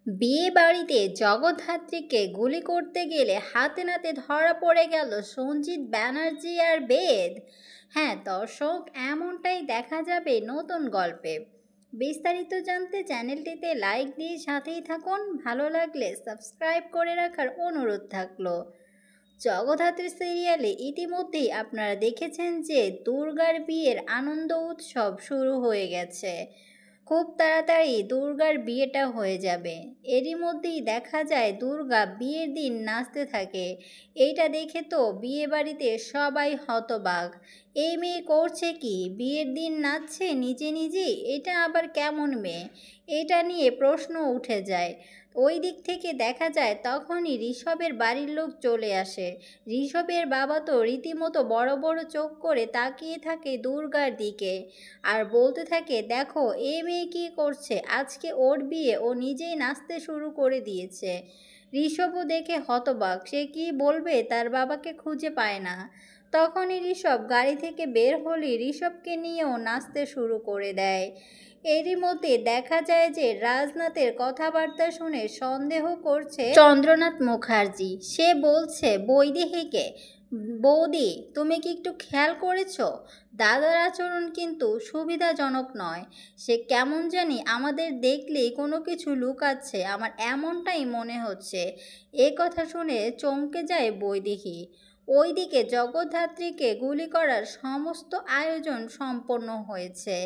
বিয়ে বাড়িতে জগদ্ধাত্রীকে গুলি করতে গেলে হাতে নাতে ধরা পড়ে গেল সঞ্জিত ব্যানার্জি আর বেদ। হ্যাঁ দর্শক, এমনটাই দেখা যাবে নতুন গল্পে। বিস্তারিত জানতে চ্যানেলটিতে লাইক দিয়ে সাথেই থাকুন, ভালো লাগলে সাবস্ক্রাইব করে রাখার অনুরোধ থাকলো। জগদ্ধাত্রী সিরিয়ালে ইতিমধ্যেই আপনারা দেখেছেন যে দুর্গার বিয়ের আনন্দ উৎসব শুরু হয়ে গেছে। খুব তাড়াতাড়ি দুর্গার বিয়েটা হয়ে যাবে। এরই মধ্যেই দেখা যায় দুর্গা বিয়ের দিন নাচতে থাকে। এইটা দেখে তো বিয়ে বাড়িতে সবাই হতবাক। এই মেয়ে করছে কি, বিয়ের দিন নাচছে নিজে নিজেই, এটা আবার কেমন মেয়ে? এটা নিয়ে প্রশ্ন উঠে যায়। ওই দিক থেকে দেখা যায় তখনই ঋষভের বাড়ির লোক চলে আসে। ঋষভের বাবা তো রীতিমতো বড় বড় চোখ করে তাকিয়ে থাকে দুর্গার দিকে আর বলতে থাকে, দেখো এ মেয়ে কী করছে, আজকে ওর বিয়ে, ও নিজেই নাচতে শুরু করে দিয়েছে। ঋষভও দেখে হতবাক, সে কি বলবে, তার বাবাকে খুঁজে পায় না। তখনই ঋষভ গাড়ি থেকে বের হলে ঋষভকে নিয়েও নাচতে শুরু করে দেয়। এরই মধ্যে দেখা যায় যে রাজনাথের কথাবার্তা শুনে সন্দেহ করছে চন্দ্রনাথ মুখার্জি। সে বলছে বৈদেহীকে, বৌদি তুমি কি একটু খেয়াল করেছো, দাদার আচরণ কিন্তু সুবিধাজনক নয়। সে কেমন জানি আমাদের দেখলেই কোনো কিছু লুকাচ্ছে, আমার এমনটাই মনে হচ্ছে। এ কথা শুনে চমকে যায় বৈদেহী। ওইদিকে জগদ্ধাত্রীকে গুলি করার সমস্ত আয়োজন সম্পন্ন হয়েছে।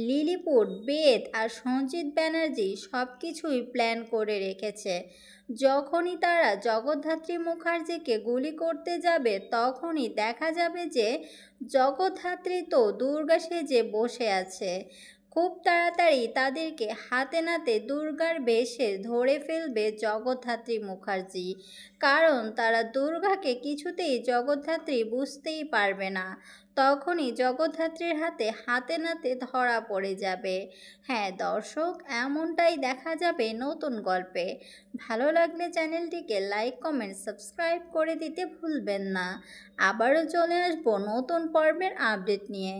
লিলিপুট, বেদ আর সঞ্জিত ব্যানার্জি সব কিছুই প্ল্যান করে রেখেছে। যখনই তারা জগদ্ধাত্রী মুখার্জিকে গুলি করতে যাবে তখনই দেখা যাবে যে জগদ্ধাত্রী তো দুর্গা সেজে বসে আছে। খুব তাড়াতাড়ি তাদেরকে হাতে নাতে দুর্গার বেশে ধরে ফেলবে জগদ্ধাত্রী মুখার্জি, কারণ তারা দুর্গাকে কিছুতেই জগদ্ধাত্রী বুঝতেই পারবে না। তখনই জগদ্ধাত্রীর হাতে হাতে নাতে ধরা পড়ে যাবে। হ্যাঁ দর্শক, এমনটাই দেখা যাবে নতুন গল্পে। ভালো লাগলে চ্যানেলটিকে লাইক, কমেন্ট, সাবস্ক্রাইব করে দিতে ভুলবেন না। আবারও চলে আসবো নতুন পর্বের আপডেট নিয়ে।